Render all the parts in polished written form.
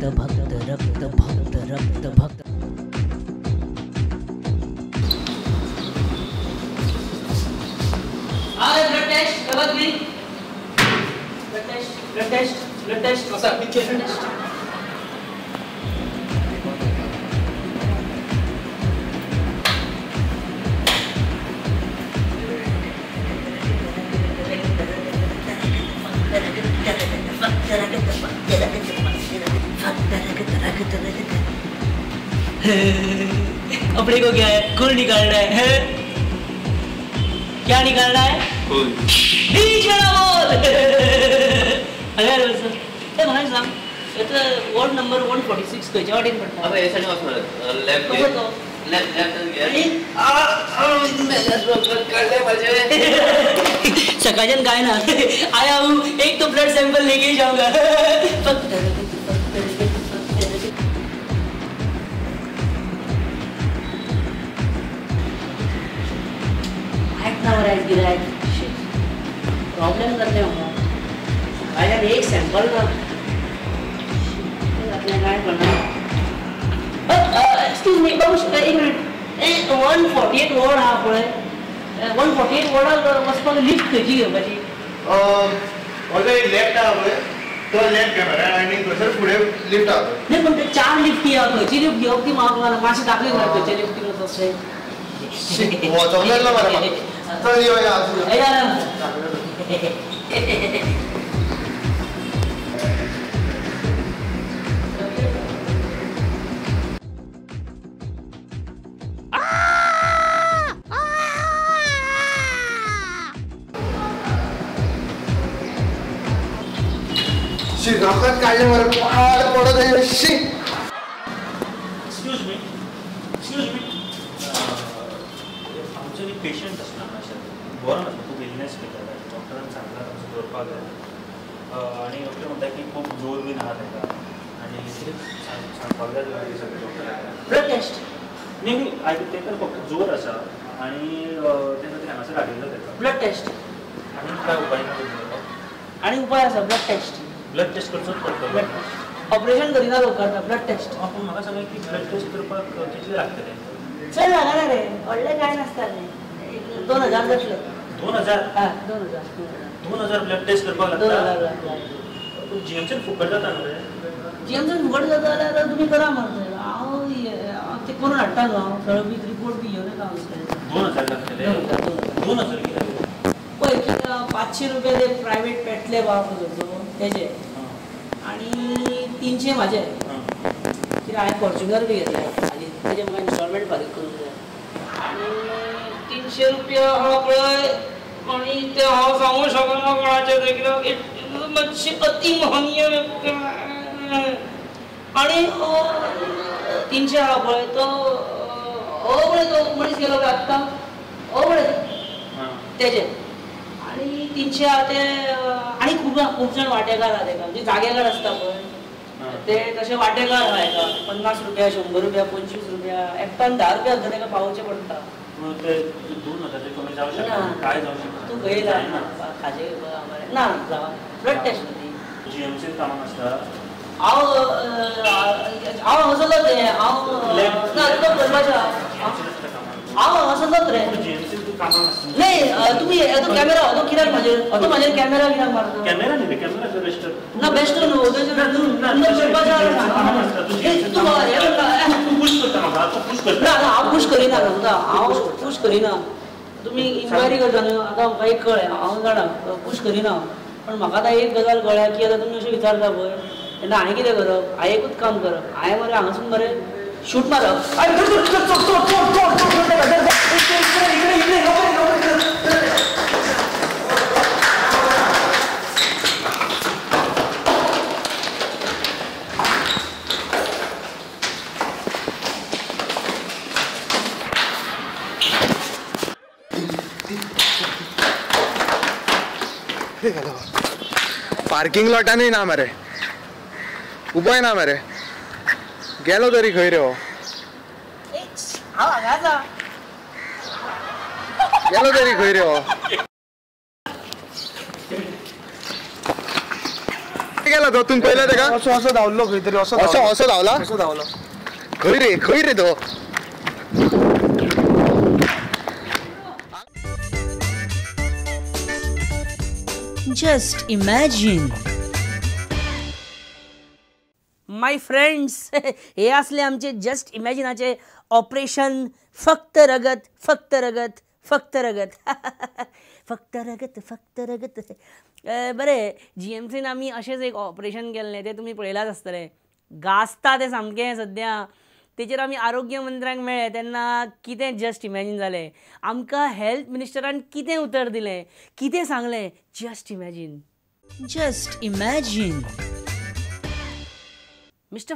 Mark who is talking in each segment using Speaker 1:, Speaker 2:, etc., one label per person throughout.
Speaker 1: भक्त रक्त भक्त रक्त भक्त ब्लड टेस्ट गलत भी ब्लड टेस्ट मसा पीछे टेस्ट अपने को क्या है खून निकालना है क्या निकालना है खून बोल अरे मला सांग याचं वॉर्ड नंबर 146 खंयच्या वाटेन पडटा अबे यासाठी वाचणार लेफ्ट सकाळच्यान काय ना आया हूँ एक तो ब्लड सैंपल लेके जाऊंगा प्रॉब्लेम करते हो आया एक सैंपल ना एक्सक्यूज मी बाबू एक मिनिट 148 वॉर्ड हा पळय 148 वॉर्डाक वचपाक लिफ्ट खंयची घेवपाची
Speaker 2: ऑलरेडी लेफ्ट आहा पळय तो लेफ्ट कॅमेरा आनी थंयसर फुडें लिफ्ट आहा
Speaker 1: नाही पण ते 4 लिफ्टी आहा खंयची लिफ्ट घेवप ती म्हाका मातशें दाखय मरे खंयच्या लिफ्टीन वचपाचें
Speaker 2: वचोंगलेलो मरे म्हाका चल यो या नाकात काढले मरे पाड पडत आहे शी
Speaker 3: एक्सक्यूज मी आमचे पेशंट असणार अशा बरं नसतं खूप इलनेस घेतात डॉक्टरांनी सांगला आमचं दवरपाक जाय आणि डॉक्टर म्हणतात की खूप जोर बीन आहा ताका आणि सांगपाक जाय सगळे डॉक्टर
Speaker 1: ब्लड टेस्ट
Speaker 3: न्ही आयक ताका फक्त जोर आसा आणि ते खातीर हांगासर हाडिल्लो ताका
Speaker 1: ब्लड टेस्ट
Speaker 3: आणि काय उपाय
Speaker 1: आणि उपाय आसा ब्लड टेस्ट
Speaker 3: ब्लड टेस्ट करचोच पडटलो
Speaker 1: ब्लड टेस्ट ऑपरेशन करिना लोक करता ब्लड टेस्ट
Speaker 3: पूण म्हाका सांगा की ब्लड टेस्ट करपाक कितले लागतले
Speaker 1: चल लागना रे व्हडले काय नसता रे 2000 जातले
Speaker 3: 2000
Speaker 1: हा 2000
Speaker 3: ब्लड टेस्ट करपाक लागता जीएमसीन फुकट जाता न्हू रे
Speaker 1: जीएमसीन फुकट जाता जाल्यार तुमी करा मरे हांव ते करून हाडटा न्हू हांव सगळो रिपोर्ट बी घेवन येता
Speaker 3: 2000 लागतले 2000 कितें
Speaker 1: पळय 500 रुपया ते प्रायवेट पेटले वापरतो तेजे आणि 300 माझे कित्याक हांवें फॉर्च्युनर बी घेतले आनी तेजे म्हाका इन्स्टॉलमेंट फारीक करूंक जाय आनी 300 रुपया हांव पळय आणि ते हांव सांगूंक शकना कोणाचें तें कित्याक मातशी अति महांगी आणि 300 आहा पळय तो पळय तो मनीस गेलो पळय आत्तां पळय तेजे आणि 300 आहा ते आणि खूब जाण वांटेकार आहा तेका म्हणजे जागेकार आसता पळय ते तशे वांटेकार आहा हेका 50 रुपया 100 रुपया 25 रुपया एकट्यान 10 रुपया सुद्दां तेका पावोवचें पडटा
Speaker 3: ते 2000 कमी जावं शकना काय जावं शकना
Speaker 1: तूं खंय जा खाजे ना जावा ब्लड टेस्ट ती
Speaker 3: जीएमसीन कामाक आसता
Speaker 1: हांव वचलो ते हांव ना तुका करपाचें हांव वचलोच रे
Speaker 3: जीएमसीन तूं कामाक आसता
Speaker 1: नाही तुम्ही तो कॅमेरा तो कित्याक म्हाजेर कॅमेरा कित्याक मारता
Speaker 3: कॅमेरा न्ही कॅमेरा बेस्ट
Speaker 1: ना बेस्ट न्हू तू
Speaker 3: पुश करता म्हाका तूं पुश करता
Speaker 1: ना हांव पुश करिना हांव पुश करिना तुमी इन्क्वायरी करता न्हू आतां म्हाका एक कळ्ळें हांव जाणा पुश करिना पण म्हाका आतां एक गजाल कळ्ळ्या की आतां तुमी अशें विचारता पळय तेन्ना हांवें कितें करप हांवें एकूच काम करप हांवें मरे हांगासून मरे शूट मारप
Speaker 2: पार्किंग लॉटानूय ना मरे उपाय ना मरे गेलो तरी खंय रे हो गेलो तरी खंय रे हो गेलो
Speaker 4: धांवला तो तुम्ही पहिला तेका
Speaker 5: असो असो धावलो खंय तरी असो
Speaker 4: असो असो धांवला
Speaker 5: असो धावलो
Speaker 4: खंय रे तो
Speaker 1: जस्ट इमॅजिन माय फ्रेंड्स हे असले आमचे जस्ट इमॅजिनाचे ऑपरेशन फक्त रगत फक्त रगत फक्त रगत फक्त रगत फक्त रगत बरें GMCन आमी अशेंच एक ऑपरेशन केल्लें तें तुमी पळयलाच आसतलें गाजता तें सामकें सद्या तेचेर आमी आरोग्य मंत्र्यांक मेळ्ळे तेन्ना कितें जस्ट इमॅजीन जालें आमकां हेल्थ मिनिस्टरान कितें उतर दिलें कितें सांगलें just imagine just imagine mister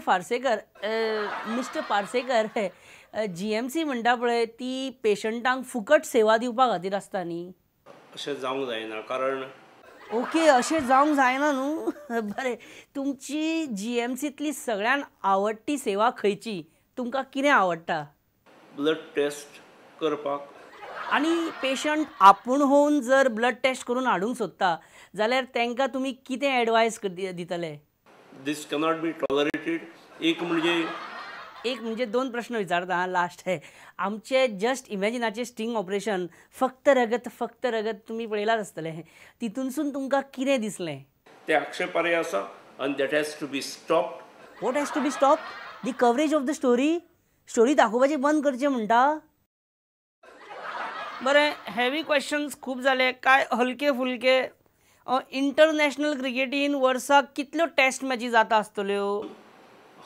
Speaker 1: Parsekar GMC म्हणटा पळय ती पेशंटांक फुकट सेवा दिवपा खातीर आसता न्ही
Speaker 6: अशें जावंक जायना कारण
Speaker 1: ओके अशें जावंक जायना न्हू बरें तुमची GMCतली सगळ्यान आवडटी सेवा खंयची तुमकां कितें आवडटा
Speaker 6: ब्लड टेस्ट करपाक
Speaker 1: आनी पेशंट आपूण होवन जर ब्लड टेस्ट करून हाडूंक सोदता जाल्यार तांकां तुमी कितें एडवायस दितले
Speaker 6: दीस कॅनॉट बी टॉलरेटेड एक म्हणजे
Speaker 1: दोन प्रश्न विचारता हां लास्ट आहे आमचे जस्ट इमॅजिनाचे स्टिंग ऑपरेशन फक्त रगत तुमी पळयलाच आसतलें तितूनसून तुमकां कितें दिसलें
Speaker 6: ते आक्षेपार्ह आसा आनी that has to be stopped
Speaker 1: what has to be stop the coverage of the story दाखोवपाची बंद करचें म्हणटा बरें हेवी क्वेश्चन्स खूब जाले काय हलके फुलके इंटरनॅशनल क्रिकेटीन वर्साक कितल्यो टेस्ट मॅची जाता आसतल्यो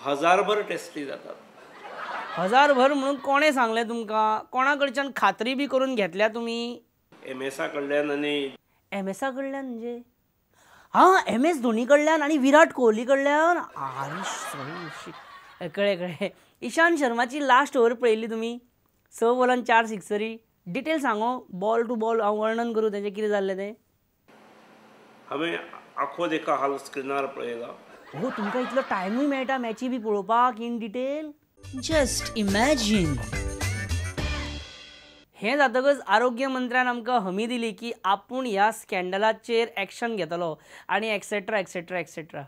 Speaker 6: 1000भर टेस्टी जातात
Speaker 1: 1000भर म्हणून कोणें सांगलें तुमकां कोणा कडच्यान खात्री बी करून घेतल्या तुमी
Speaker 6: MS कडल्यान आनी
Speaker 1: MS कडल्यान म्हणजे हां MS धोनी कडल्यान आनी विराट कोहली कडल्यान कळ्ळें इशांत शर्माची लास्ट ओवर पळयल्ली तुमी 6 बॉलान 4 सिक्सरी डिटेल सांगो बॉल टू बॉल हांव वर्णन करूं तेजें कितें जाल्लें तें
Speaker 6: हांवें आखो देका हाल स्क्रिनार पळयला
Speaker 1: हो तुमकां इतलो टायमूय मेळटा मॅची बी पळोवपाक इन डिटेल जस्ट इमॅजीन हें जातकच आरोग्य मंत्र्यान आमकां हमी दिली की आपूण ह्या स्कॅन्डलाचेर एक्शन घेतलो आनी एक्सेट्रा एक्सेट्रा एक्सेट्रा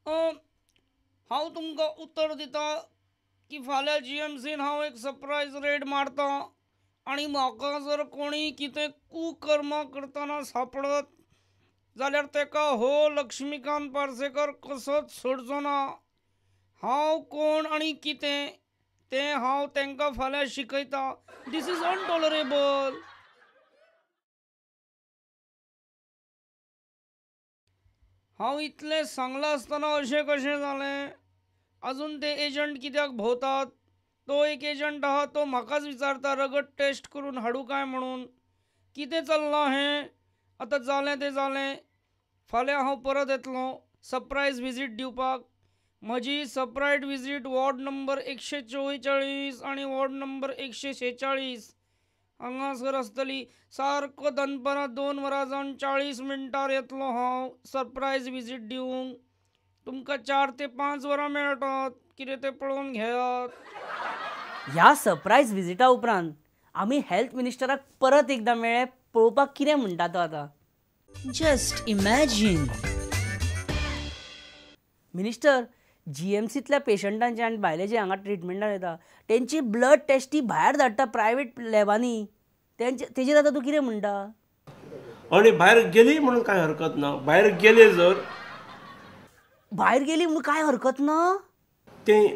Speaker 1: हांव तुमकां उत्तर दिता की फाल्यां GMCन हांव एक सरप्रायज रेड मारता आनी म्हाका जर कोणी कितें कुकर्म करतना सापडत जाल्यार तेका हो लक्ष्मीकांत पार्सेकर कसोच सोडचो ना हांव कोण आनी कितें तें हांव तांकां फाल्यां शिकयता दीस इज अनटॉलरेबल हांव इतलें सांगलां आसतना अशें कशें जालें अजून ते एजंट कित्याक भोंवतात तो एक एजंट आहा तो म्हाकाच विचारता रगत टेस्ट करून हाडूं काय म्हणून कितें चल्लां हें आतां जालें तें जालें फाल्यां हांव परत येतलो सरप्रायज विजीट दिवपाक म्हजी सरप्रायज विजीट वॉर्ड नंबर 144 आनी वॉर्ड नंबर 146 हांगासर आसतली सारको दनपारां 2 वरां जावन 40 मिनटार येतलो हांव सरप्रायज विजीट दिवंक तुमकां 4 ते 5 वरां मेळटात कितें तें पळोवन घेयात ह्या सरप्रायज विजिटा उपरांत आमी हेल्थ मिनिस्टराक परत एकदां मेळ्ळे पळोवपाक कितें म्हणटा तो आतां जस्ट इमॅजीन मिनिस्टर GMCतल्या पेशंटांचे आनी भायले जे हांगा ट्रिटमेंटाक येता तेंची ब्लड टेस्टी भायर धाडटा प्रायवेट लॅबांनी तेजेर आतां तूं कितें म्हणटा
Speaker 6: आनी भायर गेली म्हणून कांय हरकत ना भायर गेले जर
Speaker 1: भायर गेली म्हणून कांय हरकत ना
Speaker 6: तें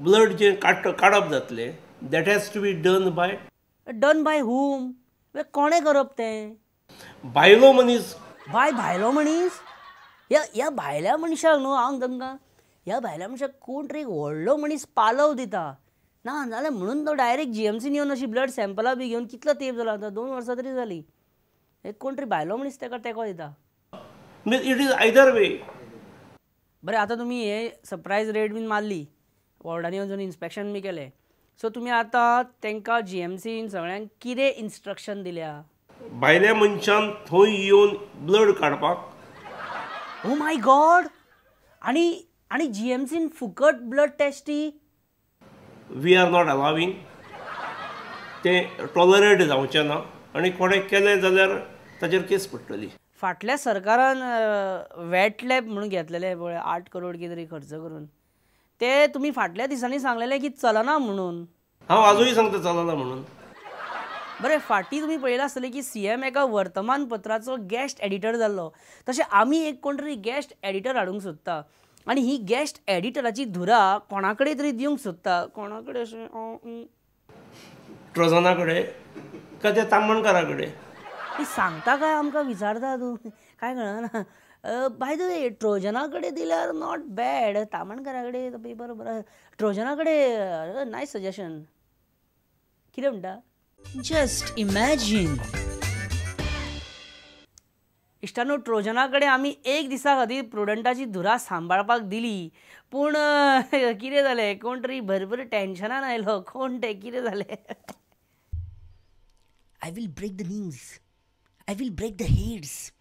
Speaker 6: ब्लड जें काडप जातलें that has to be done by
Speaker 1: whom कोणें करप तें
Speaker 6: भायलो मनीस
Speaker 1: भायलो मनीस ह्या भायल्या मनशाक न्हू हांव तांकां ह्या भायल्या मनशाक कोण तरी एक व्हडलो मनीस पालव दिता ना जाल्यार म्हणून तो डायरेक्ट GMCन येवन अशी ब्लड सॅम्पलां बी घेवन कितलो तेंप जाला आतां 2 वर्सां तरी जाली एक कोण तरी भायलो मनीस ताका तेंको दिता
Speaker 6: इट इज आयदर वे
Speaker 1: बरें आतां तुमी हे सरप्रायज रेड बीन मारली वॉर्डांनी वचून इन्स्पेक्शन बी केलें सो तुमी आतां तांकां GMCन सगळ्यांक कितें इन्स्ट्रक्शन दिल्या
Speaker 6: भायल्या मनशान थंय येवन ब्लड काडपाक
Speaker 1: ओ माय गॉड आनी GMCन फुकट ब्लड टेस्टी
Speaker 6: वी आर नॉट अलाविंग तें टॉलरेट जावचें ना आनी कोणें केलें जाल्यार ताचेर केस पडटली
Speaker 1: फाटल्या सरकारान वेट लॅब म्हणून घेतलेले पळय 8 करोड कितें तरी खर्च करून ते तुमी फाटल्या दिसांनी सांगलेले की चलना म्हणून.
Speaker 6: हांव आजूय सांगता चलना म्हणून.
Speaker 1: बरें फाटीं तुमी पळयलां आसतलें की CM एका वर्तमानपत्राचो गॅस्ट एडिटर जाल्लो तशें आमी एक कोण तरी गॅस्ट एडिटर हाडूंक सोदता आनी ही गॅस्ट एडिटराची धुरा कोणा कडेन तरी दिवंक सोदता. कोणा कडेन अशें
Speaker 6: ट्रोजना कडेन काय त्या तामणकारा कडेन.
Speaker 1: ती सांगता काय आमकां विचारता तूं काय कळना. बाय द वे ट्रोजना कडेन दिल्यार नॉट बॅड. तामणकारा कडेन पेपर बरो ट्रोजना कडेन नायस सजेशन. कितें म्हणटा. Just imagine. इश्टानो ट्रोजना कडेन आमी एक दिसा खातीर प्रुडंटाची धुरा सांबाळपाक दिली पूण कितें जालें कोण तरी भरपूर टेन्शनान आयलो. कोण तें कितें जालें. I will break the news. I will break the heads.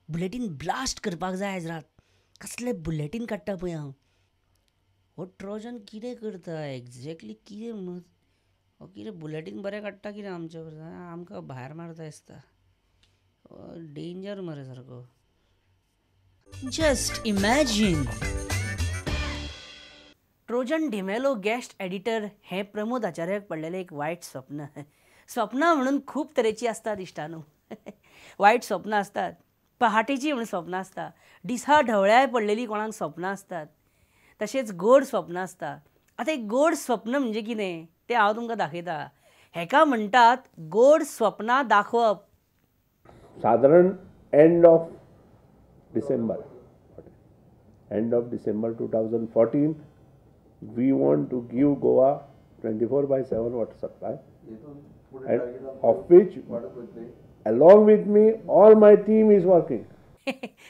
Speaker 1: Bulletin blast करपाक जाय आयज रात. कसलें बुलेटीन काडटा पळय हांव. हो ट्रोजन कितें करता एक्झॅक्टली कितें म्हणून हो कितें बुलेटीन बरें काडटा कितें आमचे आमकां भायर मारता दिसता. डेंजर मरे सारको. Just imagine. Trojan D'Mello guest editor हें प्रमोद आचार्याक पडलेलें एक वायट स्वप्न. स्वप्नां म्हणून खूब तरेची आसतात इश्टानू. वायट स्वप्नां आसतात. पहाटेची म्हणून स्वप्नां आसता. दिसा ढवळ्याय पडलेली कोणाक स्वप्नां आसतात. तशेंच गोड स्वप्नां आसता. आतां एक गोड स्वप्न म्हणजे कितें तें हांव तुमकां दाखयतां. हेका म्हणटात गोड स्वप्नां दाखोवप.
Speaker 5: साधारण end of December 2014 we want to give Goa 24/7 water supply, and of which along with me all my team is working.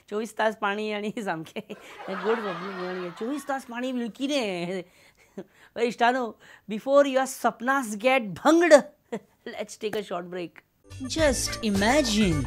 Speaker 1: 24 तास पाणी आणि सामकें गोड स्वप्न. 24 तास पाणी म्हणजे कितें. इश्टानो बिफोर युअर स्वप्नास गेट भंगड let's take a short break. Just imagine.